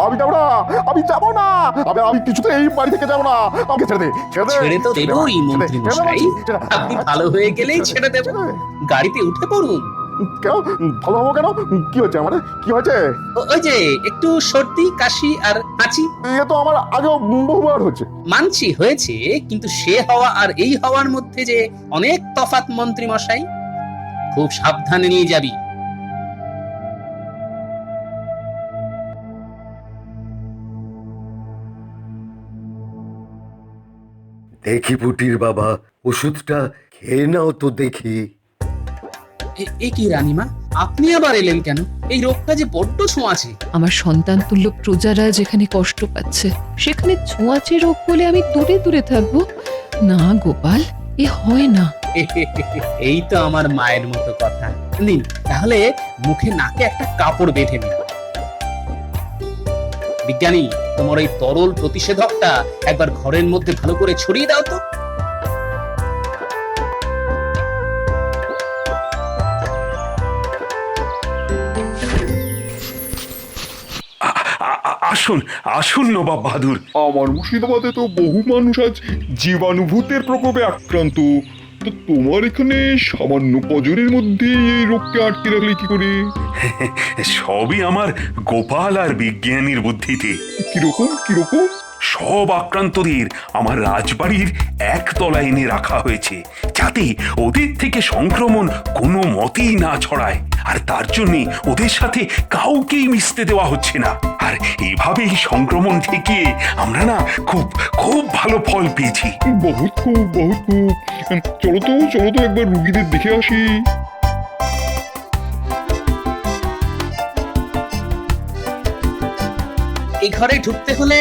আমি যাবো না, আমি যাবো না, আমি কিছুতে এই বাড়ি থেকে যাবো না। আমাকে ছেড়ে দে, ছেড়ে তো দেবই মন্ত্রী মশাই, আপনি ভালো হয়ে গেলেই ছেড়ে দেব। গাড়িতে উঠে পড়ুন। কেন ভালো হবো কেন? কি হচ্ছে আমার? কি হয়েছে? ওই যে একটু সর্দি কাশি আর হাঁচি। এ তো আমার আগেও বহুবার হচ্ছে। মানছি হয়েছে, কিন্তু সে হওয়া আর এই হওয়ার মধ্যে যে অনেক তফাৎ মন্ত্রী মশাই। খুব সাবধানে নিয়ে যাবি। দেখি পুটির বাবা, ওষুধটা খেয়ে নাও তো দেখি। এ কি রানীমা, আপনি আবার এলেন কেন? এই রোগটা যে বড্ড ছোঁয়াছে। আমার সন্তান তুল্য প্রজারা যেখানে কষ্ট পাচ্ছে সেখানে ছোঁয়াচে রোগ বলে আমি দূরে দূরে থাকবো? না গোপাল, এ হয় না। এই তো আমার মায়ের মতো কথা। নিন তাহলে মুখে নাকে একটা কাপড় বেঁধে নিন। বিজ্ঞানী, তোমার এই তরল প্রতিষেধকটা একবার ঘরের মধ্যে ভালো করে ছড়িয়ে দাও তো। আসুন আসুন নবাব বাহাদুর। আমার মুর্শিদাবাদে তো বহু মানুষ আজ জীবাণুভূতের প্রকোপে আক্রান্ত। তো তোমার এখানে সামান্য পজরের মধ্যে এই রোগকে আটকে রাখলে কি করে? সবই আমার গোপাল আর বিজ্ঞানীর বুদ্ধিতে। কিরকম কিরকম? সব আক্রান্তদের আমার রাজবাড়ির একতলায় এনে রাখা হয়েছে, যাতে ওদের থেকে সংক্রমণ কোনো মতেই না ছড়ায়। আর তার জন্য ওদের সাথে কাউকেই মিশতে দেওয়া হচ্ছে না। আর এভাবেই সংক্রমণ ঠেকিয়ে আমরা না খুব খুব ভালো ফল পেয়েছি। বহুত খুব বহুত খুব। চলো তো একবার রুগীদের দেখে আসি। এই ঘরে ঢুকতে হলে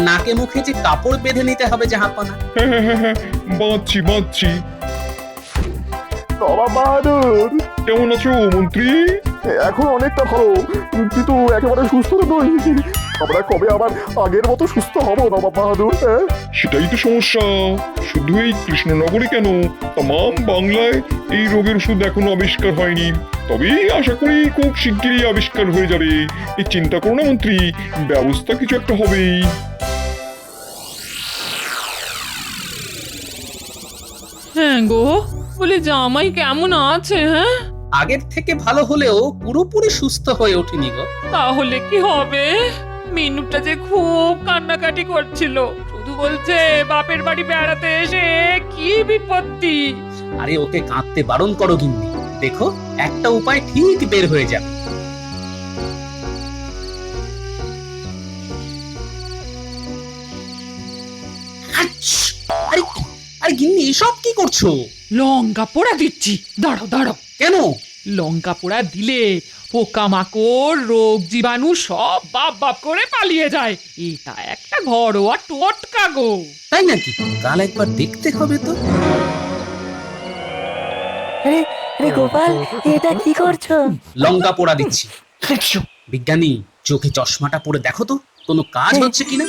নাকে মুখে যে কাপড় বেঁধে নিতে হবে জাহাপনা। হ্যাঁ, বাঁচছি। নবাব বাহাদুর, কেমন আছো মন্ত্রী? এখন অনেকটা ভালো, কিন্তু একেবারে সুস্থ তো নই। আমরা কবে আবার আগের মতো সুস্থ হব নবাব বাহাদুর? সেটাই তো সমস্যা। শুধু এই কৃষ্ণনগরে কেন, তাম বাংলায় এই রোগের ওষুধ এখনো আবিষ্কার হয়নি। তবে আশা করি খুব শিগগিরই আবিষ্কার হয়ে যাবে। এই চিন্তা করো না মন্ত্রী, ব্যবস্থা কিছু একটা হবেই। হ্যাঁ গো, বলে জামাই কেমন আছে? হ্যাঁ, আগের থেকে ভালো হলেও পুরোপুরি সুস্থ হয়ে ওঠেনি গো। তাহলে কি হবে? মিনুটা যে খুব কান্নাকাটি করছিল, শুধু বলছে বাপের বাড়ি বেড়াতে এসে কি বিপত্তি। আরে ওকে কাঁদতে বারণ করো গিন্নি, দেখো একটা উপায় ঠিক বের হয়ে যাবে। আচ্ছ! আরে আরে গিন্নি, এসব কি করছো? লঙ্কা পোড়া দিচ্ছি, দাঁড়াও। কেন? লঙ্কা পোড়া দিলে পোকামাকড় রোগ জীবাণু সব বাপ করে পালিয়ে যায়। এটা একটা ঘরোয়া টোটকা গো। তাই নাকি? কাল একবার দেখতে হবে তো। আরে গোপাল, এটা কি করছো? লঙ্কা পোড়া দিচ্ছি। বিজ্ঞানী, চোখে চশমাটা পরে দেখো তো কোনো কাজ হচ্ছে কিনা।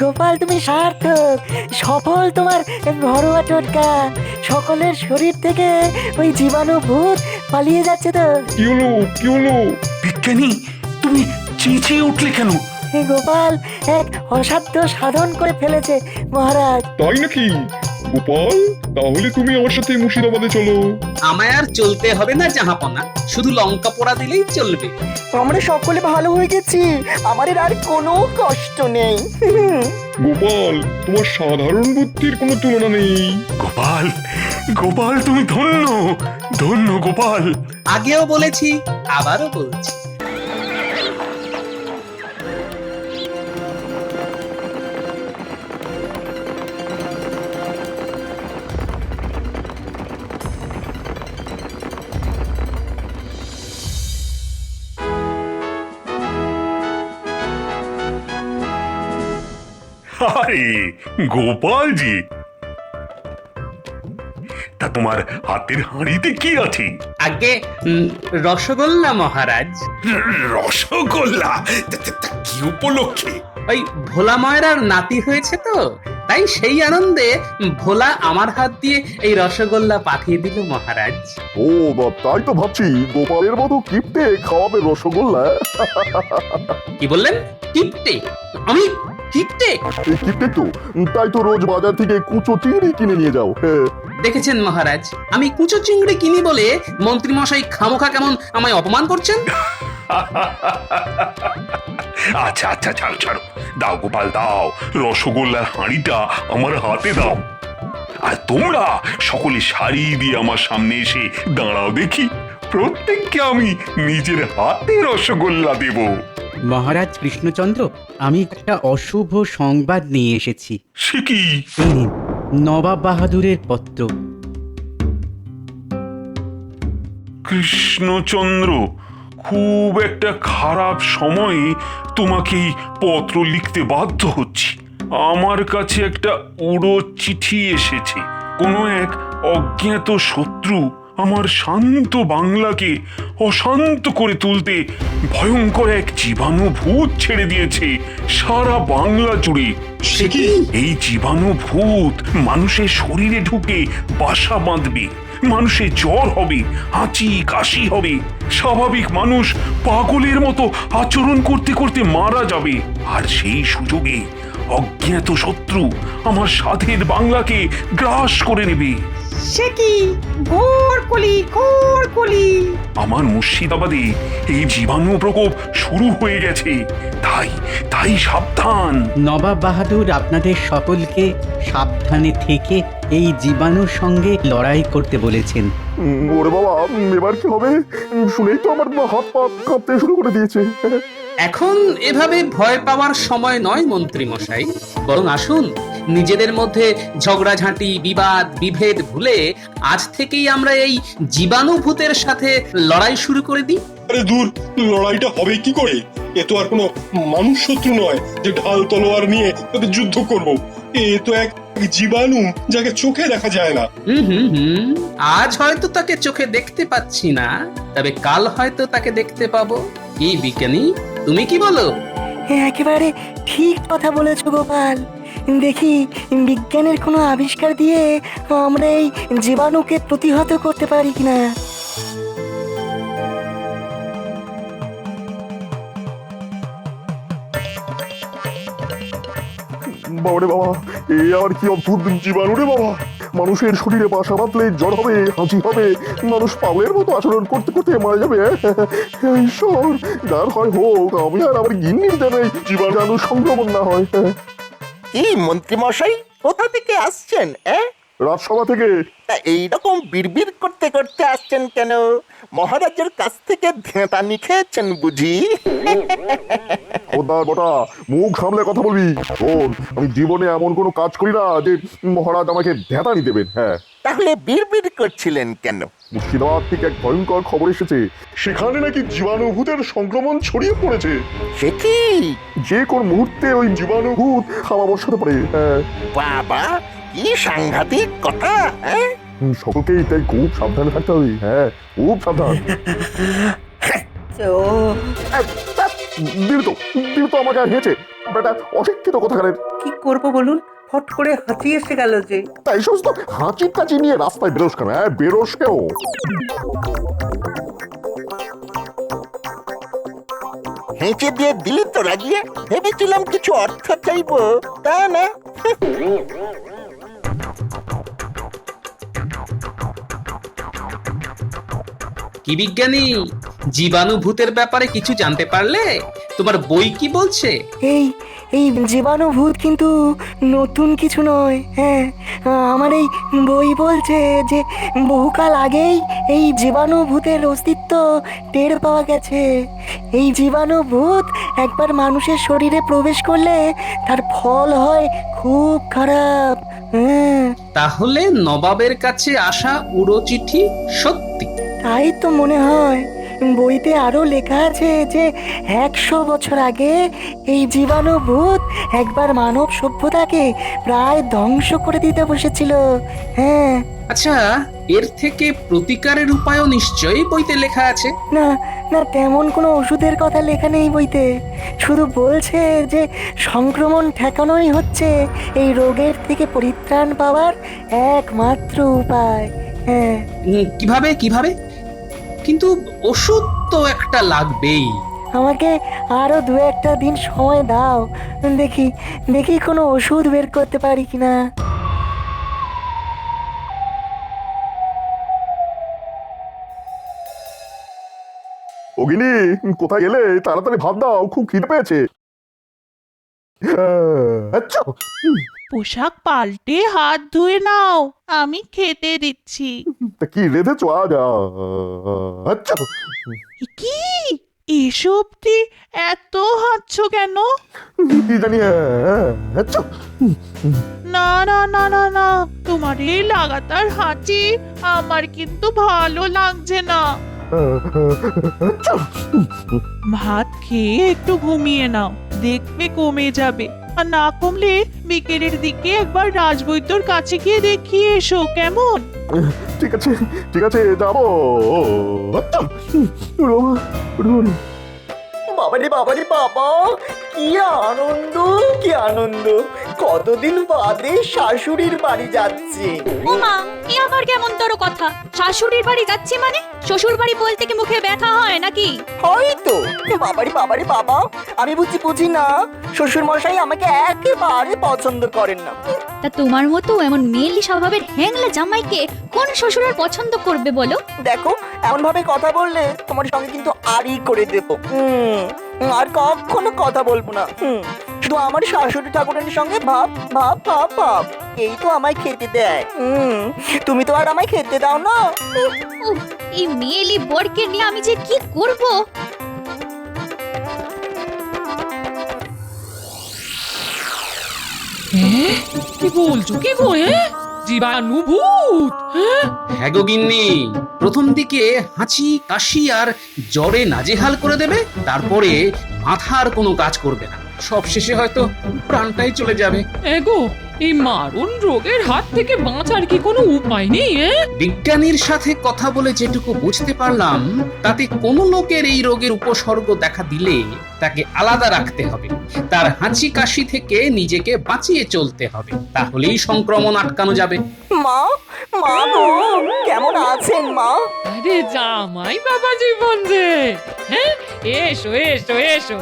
গোপাল তুমি সার্থক, সফল তোমার ঘরোয়া টোটকা। সকলের শরীর থেকে ওই জীবাণু ভূত পালিয়ে যাচ্ছে তো। কি হলো? বিজ্ঞানী, তুমি চেঁচিয়ে উঠলে কেন? গোপাল এক অসাধ্য সাধন করে ফেলেছে মহারাজ। তাই নাকি? গোপাল, তাহলে তুমি আমার সাথে মুর্শিদাবাদে চলো। আমায় আর চলতে হবে না জাহাপনা, শুধু লঙ্কা পোড়া দিলেই চলবে। আমরা সকলে ভালো হয়ে গেছি, আমাদের আর কোনো কষ্ট নেই। গোপাল, তোমার সাধারণ বুদ্ধির কোনো তুলনা নেই। গোপাল তুমি ধন্য গোপাল। আগেও বলেছি, আবারও বলছি। আরে গোপালজি, তা তোমার হাতের হাঁড়িতে কি আছে? আগে রসগোল্লা মহারাজ। রসগোল্লা? তা কি উপলক্ষে? ওই ভোলা ময়রার নাতি হয়েছে তো, তাই সেই আনন্দে ভোলা আমার হাত দিয়ে এই রসগোল্লা পাঠিয়ে দিল মহারাজ। ও তাই তো ভাবছি গোপালের মতো কিপটে খাওয়াবে রসগোল্লা। কি বললেন? কিপটে? আমি কিপটে? এই কিপটে তো, তাই তো রোজ বাজার থেকে কুচো চিংড়ি কিনে নিয়ে যাও। হ্যাঁ। দেখেছেন মহারাজ, আমি কুচো চিংড়ি কিনি বলে মন্ত্রী মশাই খামোখা কেমন আমায় অপমান করছেন। আচ্ছা আচ্ছা, ছাড়ো ছাড়ো, দাও গোপাল দাও, রসগোল্লার হাঁড়িটা আমার হাতে দাও। আর তোমরা সকলে সারি দিয়ে আমার সামনে এসে দাঁড়াও দেখি, প্রত্যেককে আমি নিজের হাতে রসগোল্লা দেব। মহারাজ কৃষ্ণচন্দ্র, আমি একটা অশুভ সংবাদ নিয়ে এসেছি। সে কি? এই নিন, নবাব বাহাদুরের পত্র। কৃষ্ণচন্দ্র, খুব একটা খারাপ সময়ে তোমাকে পত্র লিখতে বাধ্য হচ্ছি। আমার কাছে একটা উড়ো চিঠি এসেছে। কোনো এক অজ্ঞাত শত্রু আমার শান্ত বাংলাকে অশান্ত করে তুলতে ভয়ঙ্কর এক জীবাণু ভূত ছেড়ে দিয়েছে সারা বাংলা জুড়ে। সে কি? এই জীবাণু ভূত মানুষের শরীরে ঢুকে বাসা বাঁধবে, মানুষের জ্বর হবে, হাঁচি কাশি হবে, স্বাভাবিক মানুষ পাগলের মতো আচরণ করতে করতে মারা যাবে। আর সেই সুযোগে অজ্ঞাত শত্রু আমার সাধের বাংলাকে গ্রাস করে নেবে। সে কি? গোড়কলি। আমার মুর্শিদাবাদে এই জীবাণু প্রকোপ শুরু হয়ে গেছে, তাই সাবধান। নবাব বাহাদুর আপনাদের সকলকে সাবধানে থেকে এই জীবাণুর সঙ্গে লড়াই করতে বলেছেন। ওরে বাবা, এবার কি হবে? শুনেই তো আমার হাত পা কাঁপতে শুরু করে দিয়েছে। এখন এভাবে ভয় পাওয়ার সময় নয় মন্ত্রী মশাই, বরং আসুন নিজেদের মধ্যে ঝগড়াঝাঁটি বিবাদ বিভেদ ভুলে আজ থেকেই আমরা এই জীবাণু ভূতের সাথে লড়াই শুরু করে দিই। আরে দূর, লড়াইটা হবে কি করে? এ তো আর কোনো মানুষ শত্রু নয় যে ঢাল তলোয়ার নিয়ে তাদের যুদ্ধ করব। এ তো এক জীবাণু যাকে চোখে দেখা যায় না। হুম, আজ হয়তো তাকে চোখে দেখতে পাচ্ছি না, তবে কাল হয়তো তাকে দেখতে পাবো। কি বিজ্ঞানী, তুমি কি বলো? একেবারে ঠিক কথা বলেছো গোপাল। দেখি বিজ্ঞানের কোনো আবিষ্কার দিয়ে আমরা এই জীবাণুকে প্রতিহত করতে পারি কিনা। বাবারে বাবা, এ আর কি অদ্ভুত জীবাণু রে বাবা! মানুষের শরীরে বাসা বাঁধলে জ্বর হবে, হাঁচি হবে, মানুষ পাগলের মতো আচরণ করতে করতে মারা যাবে। ঈশ্বর, যার হয় হোক, আমি আর আমার গিন্নির যেন এই জীবাণু সংক্রমণ না হয়। কি মন্ত্রী মশাই, কোথা থেকে আসছেন? রাজসভা থেকে। তা এইরকম বিড়বিড় করতে করতে আসছেন কেন? মহারাজের কাছ থেকে ধেঁতানি খেয়েছেন বুঝি? খোদার বটা, মুখ সামলে কথা বলবি। শোন, আমি জীবনে এমন কোনো কাজ করি না যে মহারাজ আমাকে ধ্যাতানি দেবেন। হ্যাঁ, তাহলে বিড়বিড় করছিলেন কেন? মুর্শিদাবাদ থেকে এক ভয়ঙ্কর খবর এসেছে, সেখানে নাকি জীবাণুভূতের সংক্রমণ ছড়িয়ে পড়েছে। সে কি? যে কোন মুহূর্তে ওই জীবাণুভূত খাওয়া বসাতে পারে। হ্যাঁ, বাবা, কি সাংঘাতিক কথা! সকলকেই তাই খুব সাবধানে থাকতে হবে। হ্যাঁ, খুব সাবধান। দিল তো আমাকে আর হেঁচে বেটা, অশিক্ষিত কথাকারের। কি করব বলুন? ফট করে হাঁচি এসে গেল যে। তাই সমস্ত হাঁচি টাচি নিয়ে রাস্তায় বেরোস কেন? হ্যাঁ, বেরোস কেন? হেঁচে দিয়ে দিলি তো রাগিয়ে। ভেবেছিলাম কিছু অর্থ চাইবো, তা না। কি বিজ্ঞানী, জীবাণু ভূতের ব্যাপারে কিছু জানতে পারলে? তোমার বই কি বলছে? এই এই জীবাণু ভূত কিন্তু নতুন কিছু নয়। হ্যাঁ, আমার এই বই বলছে যে বহুকাল আগেই এই জীবাণু ভূতের অস্তিত্ব টের পাওয়া গেছে। এই জীবাণু ভূত একবার মানুষের শরীরে প্রবেশ করলে তার ফল হয় খুব খারাপ। হ্যাঁ, তাহলে নবাবের কাছে আসা উড়ো চিঠি সত্যি? তাই তো মনে হয়। বইতে আরো লেখা আছে যে 100 বছর আগে এই জীবাণু ভূত একবার মানব সভ্যতাকে প্রায় ধ্বংস করে দিতে বসেছিল। হ্যাঁ। আচ্ছা, এর থেকে প্রতিকারের উপায়ও নিশ্চয়ই বইতে লেখা আছে। না না, তেমন কোনো ওষুধের কথা লেখা নেই বইতে। শুধু বলছে যে সংক্রমণ ঠেকানোই হচ্ছে এই রোগের থেকে পরিত্রাণ পাওয়ার একমাত্র উপায়। হ্যাঁ। কিভাবে কিভাবে? কিন্তু ওষুধ তো একটা লাগবেই। আমাকে আরো 2-1 দিন সময় দাও, দেখি দেখি কোনো ওষুধ বের করতে পারি কিনা। অগিনি, কোথায় গেলে? তাড়াতাড়ি ভাত দাও, খুব খিদে পেয়েছে। আচ্ছা, পোশাক পাল্টে হাত ধুয়ে নাও, আমি খেতে দিচ্ছি। তা কি রেঁধেছো আজ? আচ্ছা, কি এসব দিয়ে এত হাঁচছো কেন? কি জানি। আচ্ছা, না না না না না, তোমার এই লাগাতার হাঁচি আমার কিন্তু ভালো লাগছে না। আচ্ছা, ভাত খেয়ে একটু ঘুমিয়ে নাও, দেখবে কমে যাবে। আর না কমলে বিকেলের দিকে একবার রাজবৈদ্যর কাছে গিয়ে দেখিয়ে এসো, কেমন? ঠিক আছে ঠিক আছে, যাবো। আচ্ছা, বাবারে বাবারে বাবা, কি আনন্দ কি আনন্দ! কতদিন বাদে শাশুড়ির বাড়ি যাচ্ছি। ও মা, এ আবার কেমন তোর কথা? শাশুড়ির বাড়ি যাচ্ছি মানে? শ্বশুর বাড়ি বলতে কি মুখে ব্যথা হয় নাকি? হয়তো। বাবারে বাবারে বাবা, আমি বুঝি না, শ্বশুর মশাই আমাকে একেবারে পছন্দ করেন না। তা তোমার মতো এমন মেয়েলি স্বভাবের হ্যাংলা জামাইকে কোন শ্বশুর আর পছন্দ করবে বলো? দেখো, এমন ভাবে কথা বললে তোমার সঙ্গে কিন্তু আরই করে দেবো। আর কখনো কথা বলবো না। শুধু আমার শাশুড়ি ঠাকুরানির সঙ্গে ভাব ভাব ভাব ভাব, এই তো আমায় খেতে দেয়। তুমি তো আর আমায় খেতে দাও না। উফ, এই মেয়েলি বরকে নিয়ে আমি যে কি করব। কি বলছো কি গো? জীবাণু ভূত? হ্যাঁ গো গিন্নি, প্রথম দিকে হাঁচি কাশি আর জ্বরে নাজেহাল করে দেবে, তারপরে মাথার কোনো কাজ করবে না, সব শেষে হয়তো প্রাণটাই চলে যাবে। এগো, এই মারণ রোগের হাত থেকে বাঁচার কি কোনো উপায় নেই? বিজ্ঞানীর সাথে কথা বলে যেটুকু বুঝতে পারলাম, তাতে কোনো লোকের এই রোগের উপসর্গ দেখা দিলে তাকে আলাদা রাখতে হবে, তার হাঁচি কাশি থেকে নিজেকে বাঁচিয়ে চলতে হবে, তাহলেই সংক্রমণ আটকানো যাবে। মা, মা গো, কেমন আছেন মা? আরে জামাই বাবা জীবন যে, হ্যাঁ, এসো এসো এসো।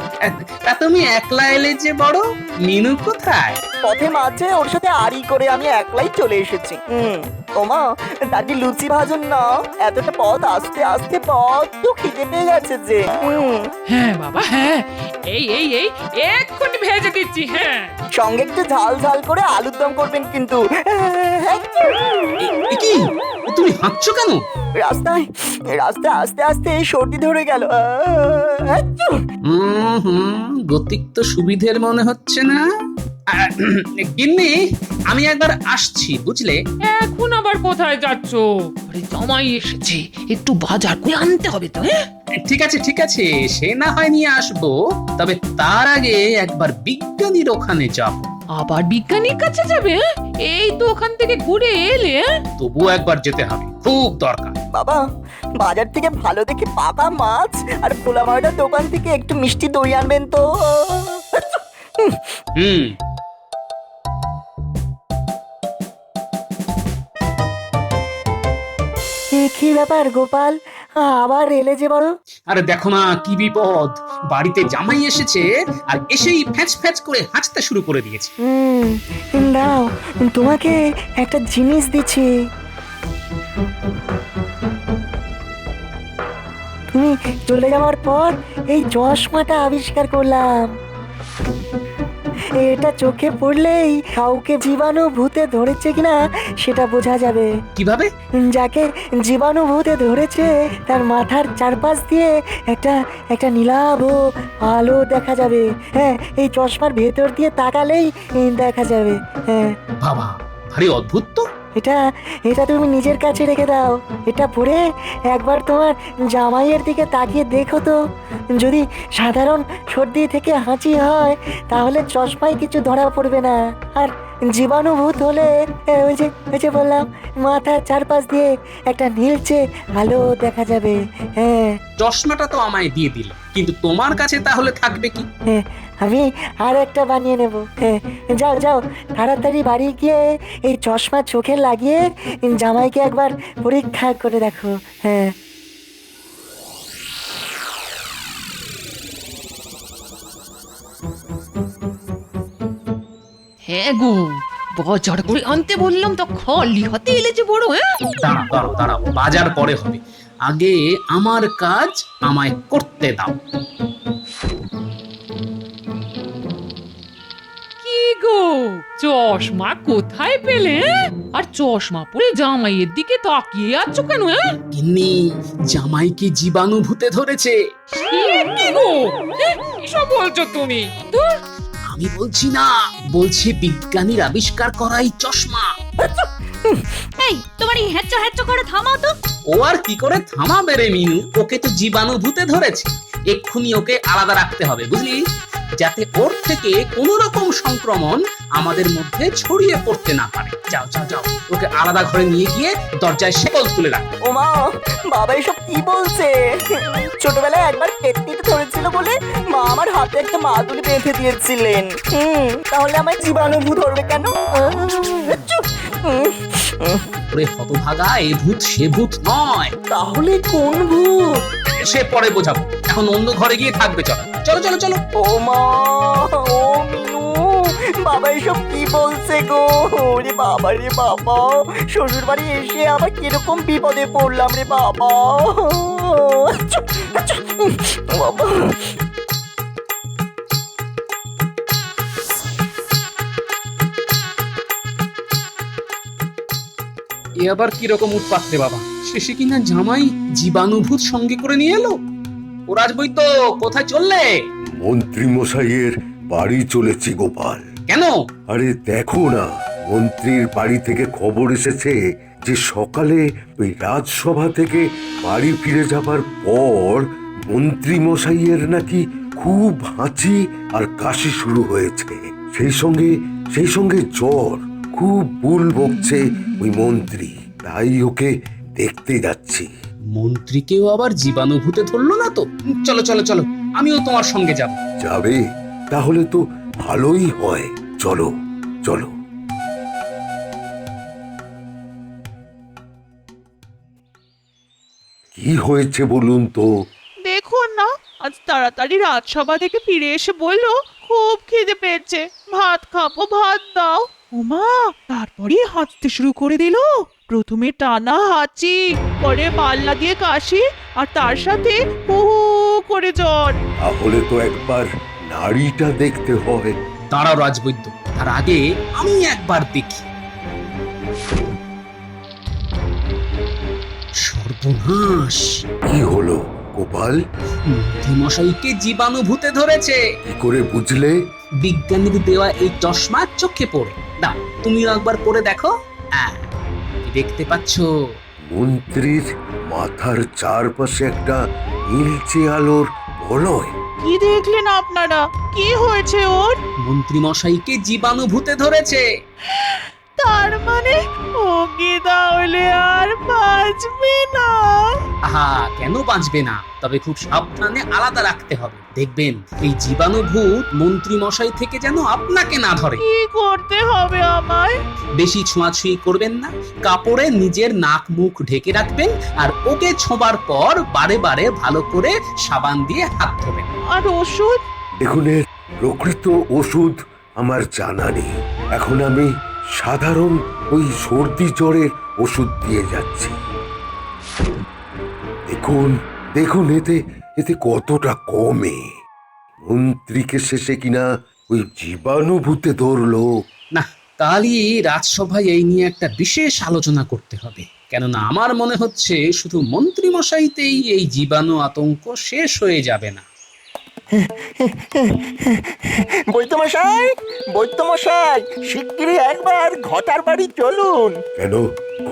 তা তুমি একলা এলে যে বড়, মিনু কোথায়? পথে মাঝে ওর সাথে আড়ি করে আমি একলাই চলে এসেছি। ওমা, দাদি লুচি ভাজুন না, এতটা পথ আসতে আসতে বড্ড খিদে পেয়ে গেছে যে। হ্যাঁ বাবা, হ্যাঁ, এই এই এই এক্ষুনি ভেজে দিচ্ছি। হ্যাঁ, সঙ্গে একটু ঝাল ঝাল করে আলুর দম করবেন কিন্তু। কি তুমি হাঁটছো কেন? রাস্তায় রাস্তায় আস্তে আস্তে সর্দি ধরে গেল। গতিক তো সুবিধের মনে হচ্ছে না। গিন্নি, আমি একবার আসছি, বুঝলে? এখন আবার কোথায় যাচ্ছ? আরে জামাই এসেছে, একটু বাজার করে আনতে হবে তো। ঠিক আছে ঠিক আছে, সে না হয় নিয়ে আসবো, তবে তার আগে একবার বিজ্ঞানীর ওখানে যাব। আবার বিজ্ঞানীর কাছে যাবে? এই তো ওখান থেকে ঘুরে এলে। তবুও একবার যেতে হবে, খুব দরকার। বাবা, বাজার থেকে ভালো দেখে পাকা মাছ আর খোলা মাটার দোকান থেকে একটু মিষ্টি দই আনবেন তো। কি ব্যাপার গোপাল, আবার এলে যে বড়? আরে দেখো না কি বিপদ, বাড়িতে জামাই এসেছে আর এসেই ফ্যাঁচ ফ্যাঁচ করে হাঁচতে শুরু করে দিয়েছে। দাও, তোমাকে একটা জিনিস দিচ্ছি। তুমি চলে যাওয়ার পর এই চশমাটা আবিষ্কার করলাম। এটা চোখে পড়লেই কাউকে জীবাণু ভূতে ধরেছে কিনা সেটা বোঝা যাবে। কিভাবে? যাকে জীবাণু ভূতে ধরেছে তার মাথার চারপাশ দিয়ে একটা একটা নীলাভ আলো দেখা যাবে। হ্যাঁ, এই চশমার ভেতর দিয়ে তাকালেই দেখা যাবে। হ্যাঁ বাবা, ভারী অদ্ভুত তো। এটা এটা তুমি নিজের কাছে রেখে দাও। এটা পরে একবার তোমার জামাইয়ের দিকে তাকিয়ে দেখো তো, যদি সাধারণ সর্দি থেকে হাঁচি হয় তাহলে চশমায় কিছু ধরা পড়বে না, আর জীবাণুভূত হলে ওই যে বললাম, মাথার চারপাশ দিয়ে একটা নীলচে আলো দেখা যাবে। হ্যাঁ চশমাটা তো আমায় দিয়ে দিল, কিন্তু তোমার কাছে তাহলে থাকবে কি? হ্যাঁ, আমি আর একটা বানিয়ে নেব। হ্যাঁ, যাও যাও তাড়াতাড়ি বাড়ি গিয়ে এই চশমা চোখে লাগিয়ে জামাইকে একবার পরীক্ষা করে দেখো। হ্যাঁ হ্যাঁ গো, বাজার করে আনতে বললাম তো খালি হাতে এলে যে বড়। হ্যাঁ দাঁড়াও দাঁড়াও, বাজার পরে হবে, আগে আমার কাজ আমায় করতে দাও। কি গো, চশমা কোথায় পেলে? আর চশমা পরে জামাইয়ের দিকে তাকিয়ে আছো কেন? গিন্নি, জামাইকে জীবাণুভূতে ধরেছে। কি গো, এসব বলছো তুমি? আমি বলছি না, বলছি বিজ্ঞানীর আবিষ্কার করা এই চশমা। এই তোমার এই হ্যাচ্চা হ্যাচ্চা করে থামাও তো। ও আর কি করে থামাবে রে মিনু, ওকে তো জীবাণুভূতে ধরেছে, এক্ষুনি ওকে আলাদা রাখতে হবে, বুঝলি, যাতে ওর থেকে কোনো রকম সংক্রমণ আমাদের মধ্যে ছড়িয়ে পড়তে না পারে। যাও যাও যাও, ওকে আলাদা ঘরে নিয়ে গিয়ে দরজায় শেকল তুলে রাখ। ও মা, বাবা এসব কি বলছে? ছোটবেলায় একবার পেটটিতে ধরেছিল বলে মা আমার হাতে একটা মাদুলি বেঁধে দিয়েছিলেন। তাহলে আমার জীবাণু ধরবে কেন? ওরে হতভাগা, এ ভূত সে ভূত নয়। তাহলে কোন ভূত? সে পরে বোঝাবো, এখন অন্য ঘরে গিয়ে থাকবে। চলো চলো চলো চলো। ও মা, ও মিনু, বাবা এসব কি বলছে গো? ওরে বাবা রে বাবা, শ্বশুর বাড়ি এসে আবার কিরকম বিপদে পড়লাম রে বাবা। বাবা এ আবার কিরকম উৎপাত রে বাবা, শেষে কিনা জামাই জীবাণুভূত সঙ্গে করে নিয়ে এলো। ও রাজবৈদ্য, কোথায় চললে? মন্ত্রী মশাইয়ের বাড়ি চলেছি গোপাল। কেন? আরে দেখো না, মন্ত্রীর বাড়ি থেকে খবর এসেছে যে সকালে ওই রাজসভা থেকে বাড়ি ফিরে যাবার পর মন্ত্রী মশাইয়ের নাকি খুব হাঁচি আর কাশি শুরু হয়েছে, সেই সঙ্গে জ্বর, খুব বুল বকছে ওই মন্ত্রী, তাই ওকে দেখতে যাচ্ছি। মন্ত্রীকেও আবার জীবাণুভূতে ধরলো না তো? চলো চলো চলো, আমিও তোমার সঙ্গে যাব। যাবে? তাহলে তো ভালোই হয়, চলো চলো। কি হয়েছে বলুন তো? দেখুন না, আজ তাড়াতাড়ি রাজসভা থেকে ফিরে এসে বললো খুব খিদে পেয়েছে, ভাত খাবো, ভাত দাও। ওমা, তারপরে হাঁচতে শুরু করে দিল। প্রথমে টানা হাঁচি, পরে পাল্লা দিয়ে কাশি, আর তার সাথে হু হু করে জ্বর। তাহলে তো একবার নাড়িটা দেখতে হয়। দাঁড়াও রাজবৈদ্য, তার আগে আমি একবার দেখি। সর্বনাশ! কি হলো গোপাল? মন্ত্রী মশাইকে জীবাণুভূতে ধরেছে। কি করে বুঝলে? বিজ্ঞানীর দেওয়া এই চশমা চোখে পড়ে। দাও, তুমিও একবার পরে দেখো। কি দেখতে পাচ্ছ? মন্ত্রীর মাথার চারপাশে একটা নীলচে আলোর বলয়। কি দেখলেন আপনারা? কি হয়েছে ওর? মন্ত্রী মশাইকে জীবাণুভূতে ধরেছে। তার মানে ও কি তাহলে আর বাঁচবে না? আহা, কেন বাঁচবে না? তবে খুব সাবধানে আলাদা রাখতে হবে। দেখবেন এই জীবাণুভূত মন্ত্রী মশাই থেকে যেন আপনাকে না ধরে। কি করতে হবে আমায়? বেশি ছোঁয়াছুঁয়ি করবেন না, কাপড়ে নিজের নাক মুখ ঢেকে রাখবেন, আর ওকে ছোঁবার পর বারে বারে ভালো করে সাবান দিয়ে হাত ধোবেন। আর ওষুধ? দেখুন, এর প্রকৃত ওষুধ আমার জানা নেই। এখন আমি সাধারণ ওই সর্দি জ্বরের ওষুধ দিয়ে যাচ্ছি। দেখুন দেখুন, এতে কতটা কমে। মন্ত্রীকে শেষে কিনা ওই জীবাণুভূতে ধরলো। না, কালই রাজসভায় এই নিয়ে একটা বিশেষ আলোচনা করতে হবে, কেননা আমার মনে হচ্ছে শুধু মন্ত্রী মশাইতেই এই জীবাণু আতঙ্ক শেষ হয়ে যাবে না। বৈদ্যমশাই, বৈদ্যমশাই, শিগগিরই একবার ঘটার বাড়ি চলুন। কেন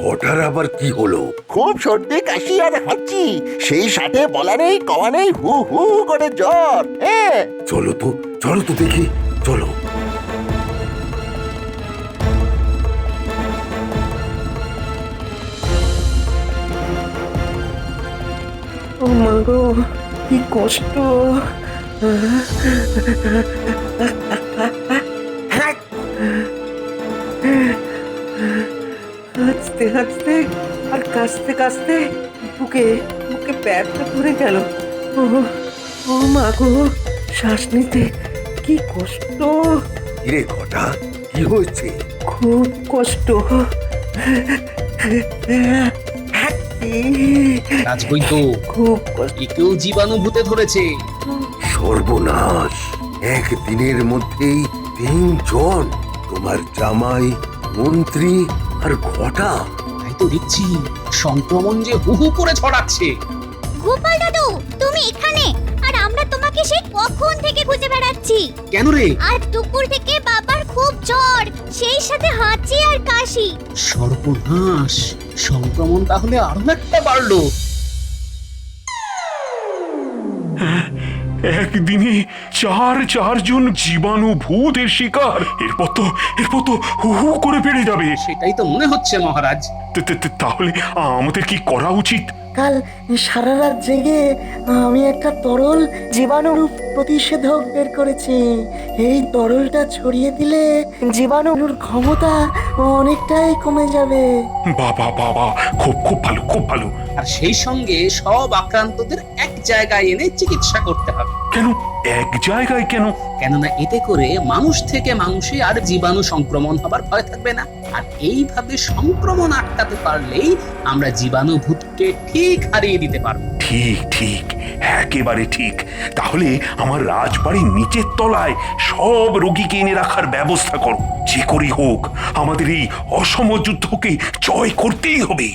ঘটার আবার কি হলো? খুব সর্দি কাশি আর হাঁচি, সেই সাথে বলা নেই কওয়া নেই হু হু করে জ্বর। হ্যাঁ, চলো তো দেখি, চলো। ও মা গো, কি কষ্ট। হাঁচতে হাঁচতে আর কাশতে কাশতে বুকে বুকে প্যারটা ধরে গেল। ও ও মা গো, শ্বাস নিতে কি কষ্ট, কিরে ঘটা, কি হয়েছে? খুব কষ্ট। রাজবৈদ্য, খুব কষ্ট। একেও জীবাণুভূতে ধরেছে। সর্বনাশ, একদিনের মধ্যেই 3 জন, তোমার জামাই, মন্ত্রী আর ঘটা। তাই তো দেখছি সংক্রমণ যে হু হু করে ছড়াচ্ছে। গোপাল দাদু, তুমি এখানে, আর আমরা তোমাকে সেই কখন থেকে খুঁজে বেড়াচ্ছি। কেন রে? আর দুপুর থেকে বাবার খুব জ্বর, সেই সাথে হাঁচি আর কাশি। সর্বনাশ, সংক্রমণ তাহলে আরো একটা বাড়লো। একদিনে 4 জন জীবাণু ভূতের শিকার। এরপর তো হু হু করে বেড়ে যাবে। সেটাই তো মনে হচ্ছে মহারাজ। তাহলে আমাদের কি করা উচিত? কাল সারা রাত জেগে আমি একটা তরল জীবাণু প্রতিষেধক বের করেছি। এই তরলটা ছড়িয়ে দিলে জীবাণুর ক্ষমতা অনেকটাই কমে যাবে। বাবা, খুব ভালো। আর সেই সঙ্গে সব আক্রান্তদের এক জায়গায় এনে চিকিৎসা করতে হবে। কেন এক জায়গায় কেন? কেননা এতে করে মানুষ থেকে মানুষে আর জীবাণু সংক্রমণ হবার ভয় থাকবে না। আর এইভাবে সংক্রমণ আটকাতে পারলেই আমরা জীবাণুভূতকে ঠিক হারিয়ে দিতে পারবো। ঠিক, একেবারে ঠিক। তাহলে আমার রাজবাড়ির নিচের তলায় সব রোগীকে এনে রাখার ব্যবস্থা করো। যে করেই হোক আমাদের এই অসম যুদ্ধকে জয় করতেই হবে।